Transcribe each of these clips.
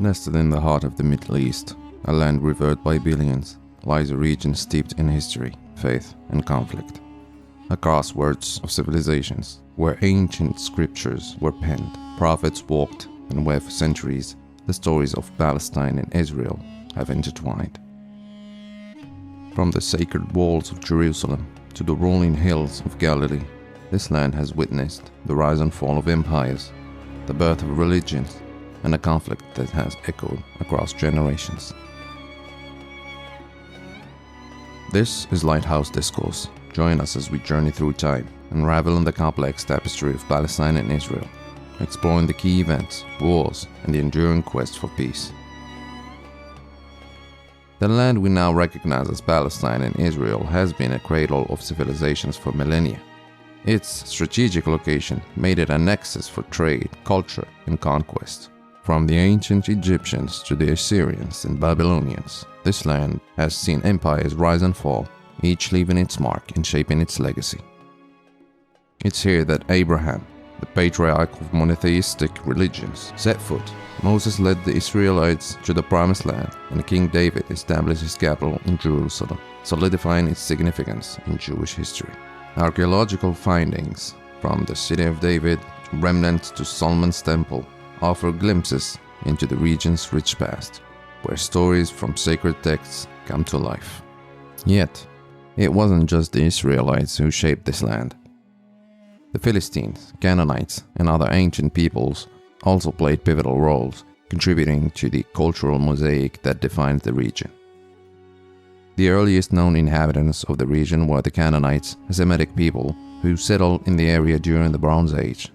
Nestled in the heart of the Middle East, a land revered by billions, lies a region steeped in history, faith, and conflict. A crossroads of civilizations, where ancient scriptures were penned, prophets walked, and where for centuries the stories of Palestine and Israel have intertwined. From the sacred walls of Jerusalem to the rolling hills of Galilee, this land has witnessed the rise and fall of empires, the birth of religions, and a conflict that has echoed across generations. This is Lighthouse Discourse. Join us as we journey through time, unraveling the complex tapestry of Palestine and Israel, exploring the key events, wars, and the enduring quest for peace. The land we now recognize as Palestine and Israel has been a cradle of civilizations for millennia. Its strategic location made it a nexus for trade, culture, and conquest. From the ancient Egyptians to the Assyrians and Babylonians, this land has seen empires rise and fall, each leaving its mark and shaping its legacy. It's here that Abraham, the patriarch of monotheistic religions, set foot. Moses led the Israelites to the Promised Land, and King David established his capital in Jerusalem, solidifying its significance in Jewish history. Archaeological findings, from the City of David to remnants to Solomon's Temple, offer glimpses into the region's rich past, where stories from sacred texts come to life. Yet, it wasn't just the Israelites who shaped this land. The Philistines, Canaanites, and other ancient peoples also played pivotal roles, contributing to the cultural mosaic that defines the region. The earliest known inhabitants of the region were the Canaanites, a Semitic people who settled in the area during the Bronze Age.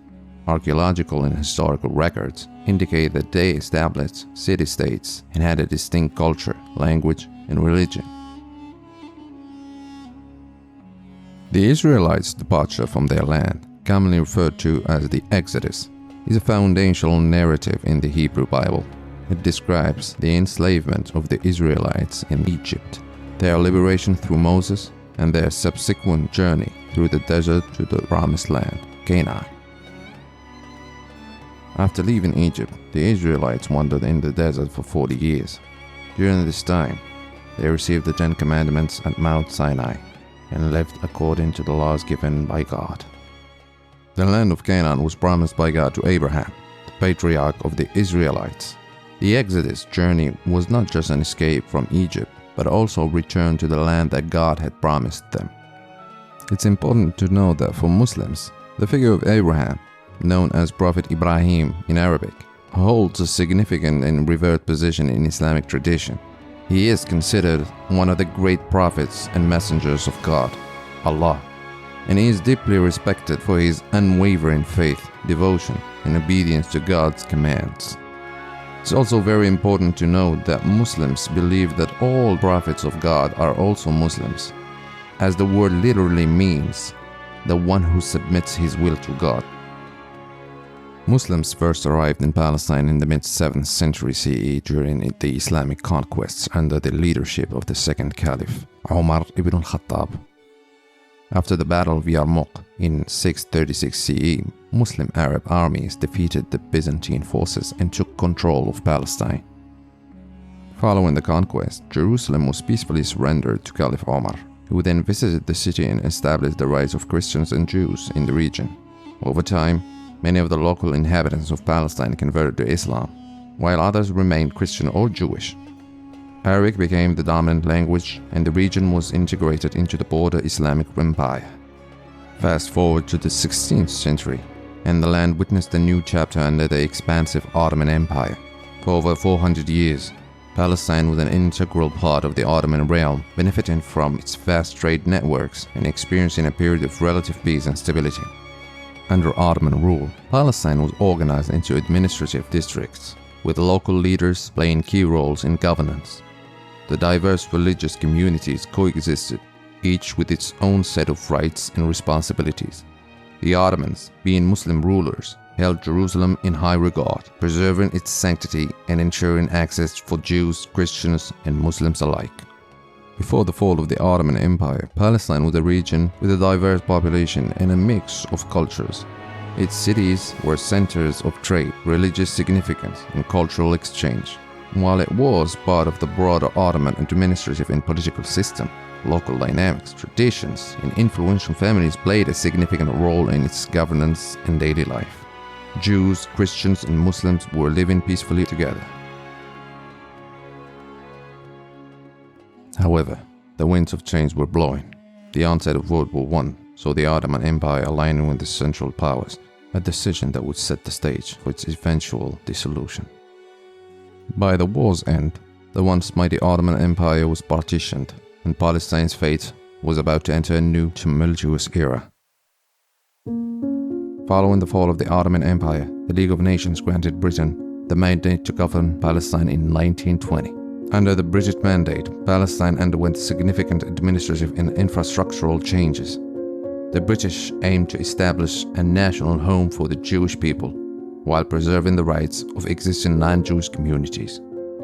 Archaeological and historical records indicate that they established city-states and had a distinct culture, language, and religion. The Israelites' departure from their land, commonly referred to as the Exodus, is a foundational narrative in the Hebrew Bible. It describes the enslavement of the Israelites in Egypt, their liberation through Moses, and their subsequent journey through the desert to the Promised Land, Canaan. After leaving Egypt, the Israelites wandered in the desert for 40 years. During this time, they received the 10 Commandments at Mount Sinai and lived according to the laws given by God. The land of Canaan was promised by God to Abraham, the patriarch of the Israelites. The Exodus journey was not just an escape from Egypt, but also a return to the land that God had promised them. It's important to note that for Muslims, the figure of Abraham, known as Prophet Ibrahim in Arabic, holds a significant and revered position in Islamic tradition. He is considered one of the great prophets and messengers of God, Allah, and he is deeply respected for his unwavering faith, devotion, and obedience to God's commands. It's also very important to note that Muslims believe that all prophets of God are also Muslims, as the word literally means the one who submits his will to God. Muslims first arrived in Palestine in the mid-7th century CE during the Islamic conquests under the leadership of the second caliph, Umar ibn al-Khattab. After the Battle of Yarmouk in 636 CE, Muslim Arab armies defeated the Byzantine forces and took control of Palestine. Following the conquest, Jerusalem was peacefully surrendered to Caliph Omar, who then visited the city and established the rights of Christians and Jews in the region. Over time, many of the local inhabitants of Palestine converted to Islam, while others remained Christian or Jewish. Arabic became the dominant language, and the region was integrated into the broader Islamic empire. Fast forward to the 16th century, and the land witnessed a new chapter under the expansive Ottoman Empire. For over 400 years, Palestine was an integral part of the Ottoman realm, benefiting from its vast trade networks and experiencing a period of relative peace and stability. Under Ottoman rule, Palestine was organized into administrative districts, with local leaders playing key roles in governance. The diverse religious communities coexisted, each with its own set of rights and responsibilities. The Ottomans, being Muslim rulers, held Jerusalem in high regard, preserving its sanctity and ensuring access for Jews, Christians, and Muslims alike. Before the fall of the Ottoman Empire, Palestine was a region with a diverse population and a mix of cultures. Its cities were centers of trade, religious significance, and cultural exchange. While it was part of the broader Ottoman administrative and political system, local dynamics, traditions, and influential families played a significant role in its governance and daily life. Jews, Christians, and Muslims were living peacefully together. However, the winds of change were blowing. The onset of World War I saw the Ottoman Empire aligning with the Central Powers, a decision that would set the stage for its eventual dissolution. By the war's end, the once mighty Ottoman Empire was partitioned, and Palestine's fate was about to enter a new tumultuous era. Following the fall of the Ottoman Empire, the League of Nations granted Britain the mandate to govern Palestine in 1920. Under the British mandate, Palestine underwent significant administrative and infrastructural changes. The British aimed to establish a national home for the Jewish people, while preserving the rights of existing non-Jewish communities.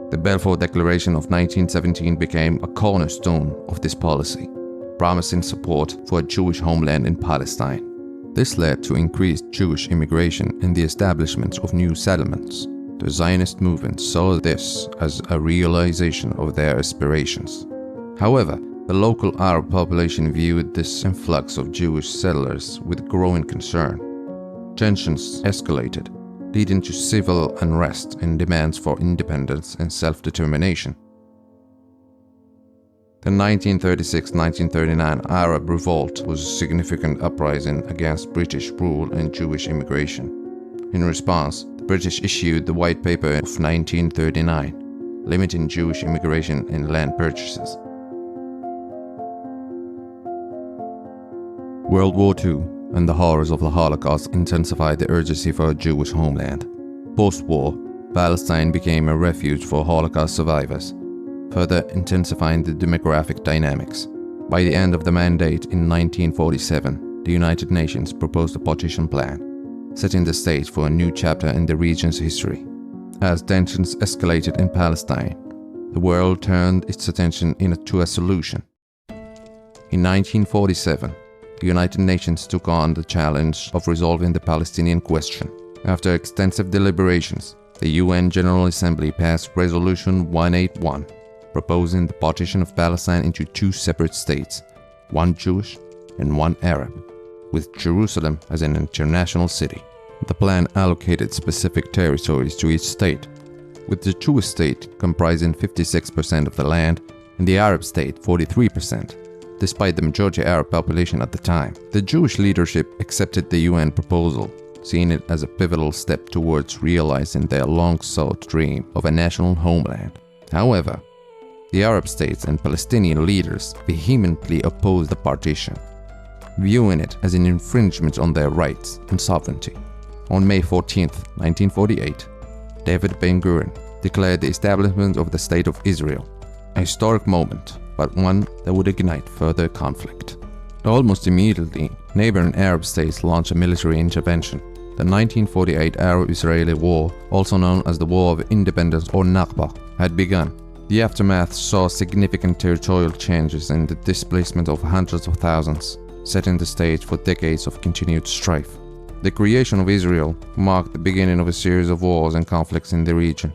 The Balfour Declaration of 1917 became a cornerstone of this policy, promising support for a Jewish homeland in Palestine. This led to increased Jewish immigration and the establishment of new settlements. The Zionist movement saw this as a realization of their aspirations. However, the local Arab population viewed this influx of Jewish settlers with growing concern. Tensions escalated, leading to civil unrest and demands for independence and self-determination. The 1936-1939 Arab Revolt was a significant uprising against British rule and Jewish immigration. In response, the British issued the White Paper of 1939, limiting Jewish immigration and land purchases. World War II and the horrors of the Holocaust intensified the urgency for a Jewish homeland. Post-war, Palestine became a refuge for Holocaust survivors, further intensifying the demographic dynamics. By the end of the mandate in 1947, the United Nations proposed a partition plan, setting the stage for a new chapter in the region's history. As tensions escalated in Palestine, the world turned its attention to a solution. In 1947, the United Nations took on the challenge of resolving the Palestinian question. After extensive deliberations, the UN General Assembly passed Resolution 181, proposing the partition of Palestine into two separate states, one Jewish and one Arab, with Jerusalem as an international city. The plan allocated specific territories to each state, with the Jewish state comprising 56% of the land and the Arab state 43%. Despite the majority Arab population at the time, the Jewish leadership accepted the UN proposal, seeing it as a pivotal step towards realizing their long-sought dream of a national homeland. However, the Arab states and Palestinian leaders vehemently opposed the partition, viewing it as an infringement on their rights and sovereignty. On May 14, 1948, David Ben-Gurion declared the establishment of the State of Israel, a historic moment, but one that would ignite further conflict. Almost immediately, neighboring Arab states launched a military intervention. The 1948 Arab-Israeli War, also known as the War of Independence or Nakba, had begun. The aftermath saw significant territorial changes and the displacement of hundreds of thousands, setting the stage for decades of continued strife. The creation of Israel marked the beginning of a series of wars and conflicts in the region,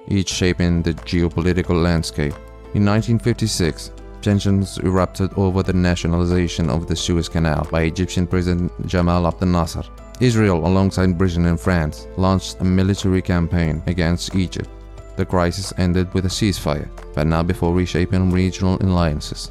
each shaping the geopolitical landscape. In 1956, tensions erupted over the nationalization of the Suez Canal by Egyptian President Jamal Abdel Nasser. Israel, alongside Britain and France, launched a military campaign against Egypt. The crisis ended with a ceasefire, but not before reshaping regional alliances.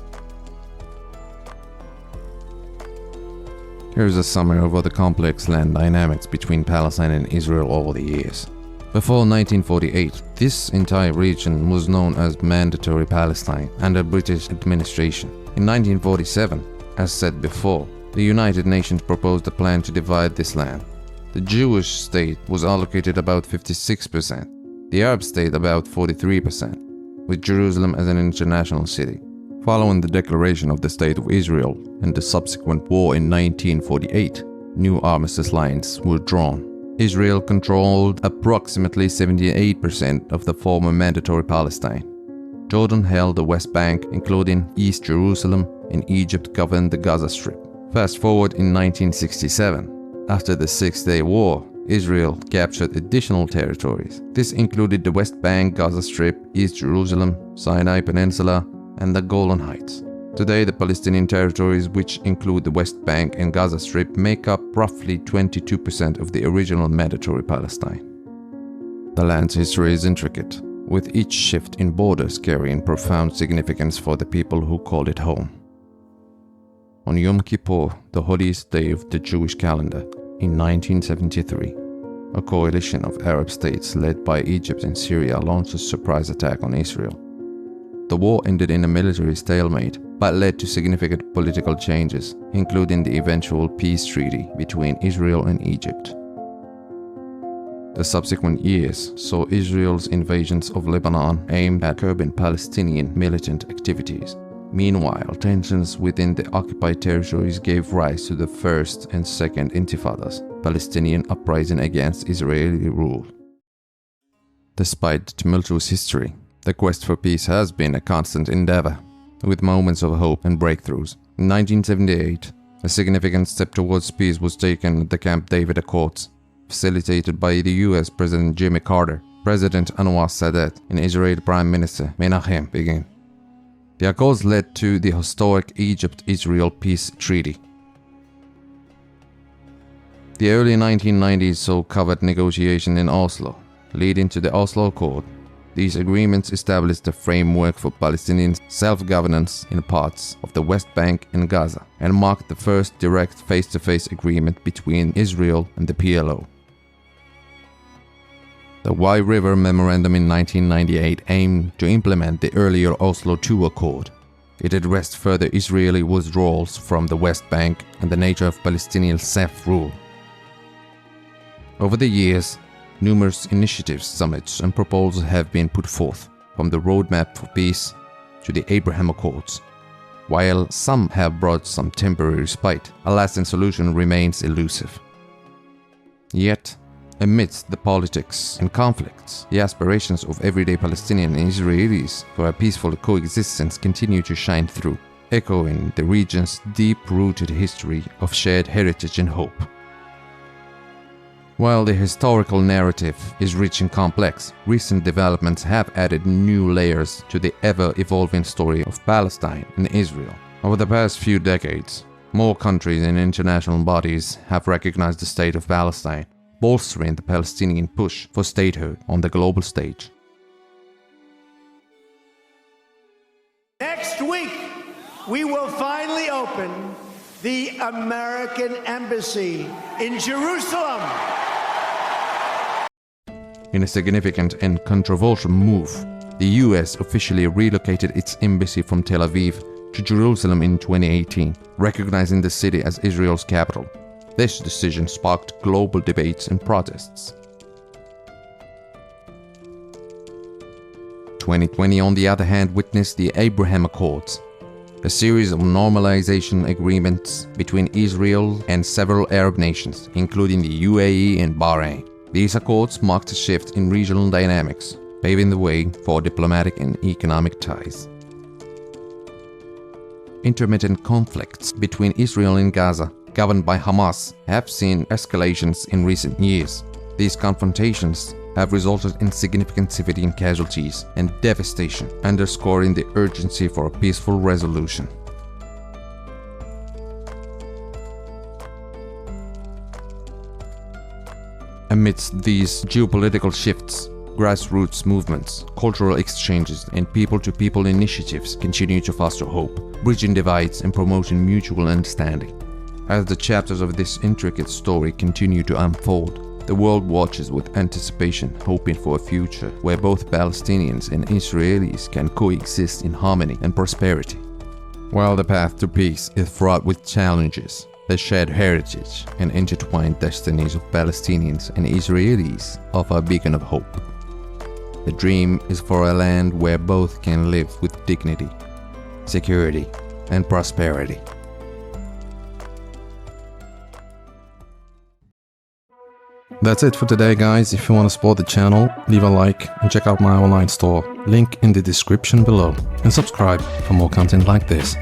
Here's a summary of the complex land dynamics between Palestine and Israel over the years. Before 1948, this entire region was known as Mandatory Palestine under British administration. In 1947, as said before, the United Nations proposed a plan to divide this land. The Jewish state was allocated about 56%, the Arab state about 43%, with Jerusalem as an international city. Following the declaration of the State of Israel and the subsequent war in 1948, new armistice lines were drawn. Israel controlled approximately 78% of the former Mandatory Palestine. Jordan held the West Bank, including East Jerusalem, and Egypt governed the Gaza Strip. Fast forward in 1967, After the Six-Day War, Israel captured additional territories. This included the West Bank, Gaza Strip, East Jerusalem, Sinai Peninsula, and the Golan Heights. Today, the Palestinian territories, which include the West Bank and Gaza Strip, make up roughly 22% of the original mandatory Palestine. The land's history is intricate, with each shift in borders carrying profound significance for the people who called it home. On Yom Kippur, the holiest day of the Jewish calendar, in 1973, a coalition of Arab states led by Egypt and Syria launched a surprise attack on Israel. The war ended in a military stalemate, but led to significant political changes, including the eventual peace treaty between Israel and Egypt. The subsequent years saw Israel's invasions of Lebanon aimed at curbing Palestinian militant activities. Meanwhile, tensions within the occupied territories gave rise to the First and Second Intifadas, Palestinian uprising against Israeli rule. Despite the tumultuous history, the quest for peace has been a constant endeavor, with moments of hope and breakthroughs. In 1978, a significant step towards peace was taken at the Camp David Accords, facilitated by the US President Jimmy Carter, President Anwar Sadat, and Israeli Prime Minister Menachem Begin. The Accords led to the historic Egypt-Israel Peace Treaty. The early 1990s saw covert negotiation in Oslo, leading to the Oslo Accord. These agreements established a framework for Palestinian self-governance in parts of the West Bank and Gaza, and marked the first direct face-to-face agreement between Israel and the PLO. The Wye River Memorandum in 1998 aimed to implement the earlier Oslo II Accord. It addressed further Israeli withdrawals from the West Bank and the nature of Palestinian self-rule. Over the years, numerous initiatives, summits, and proposals have been put forth, from the Roadmap for Peace to the Abraham Accords. While some have brought some temporary respite, a lasting solution remains elusive. Yet, amidst the politics and conflicts, the aspirations of everyday Palestinian and Israelis for a peaceful coexistence continue to shine through, echoing the region's deep-rooted history of shared heritage and hope. While the historical narrative is rich and complex, recent developments have added new layers to the ever-evolving story of Palestine and Israel. Over the past few decades, more countries and international bodies have recognized the state of Palestine, bolstering the Palestinian push for statehood on the global stage. Next week, we will finally open the American Embassy in Jerusalem. In a significant and controversial move, the US officially relocated its embassy from Tel Aviv to Jerusalem in 2018, recognizing the city as Israel's capital. This decision sparked global debates and protests. 2020, on the other hand, witnessed the Abraham Accords, a series of normalization agreements between Israel and several Arab nations, including the UAE and Bahrain. These accords marked a shift in regional dynamics, paving the way for diplomatic and economic ties. Intermittent conflicts between Israel and Gaza, governed by Hamas, have seen escalations in recent years. These confrontations have resulted in significant civilian casualties and devastation, underscoring the urgency for a peaceful resolution. Amidst these geopolitical shifts, grassroots movements, cultural exchanges, and people-to-people initiatives continue to foster hope, bridging divides and promoting mutual understanding. As the chapters of this intricate story continue to unfold, the world watches with anticipation, hoping for a future where both Palestinians and Israelis can coexist in harmony and prosperity. While the path to peace is fraught with challenges, the shared heritage and intertwined destinies of Palestinians and Israelis offer a beacon of hope. The dream is for a land where both can live with dignity, security, and prosperity. That's it for today, guys. If you want to support the channel, leave a like and check out my online store, link in the description below, and subscribe for more content like this.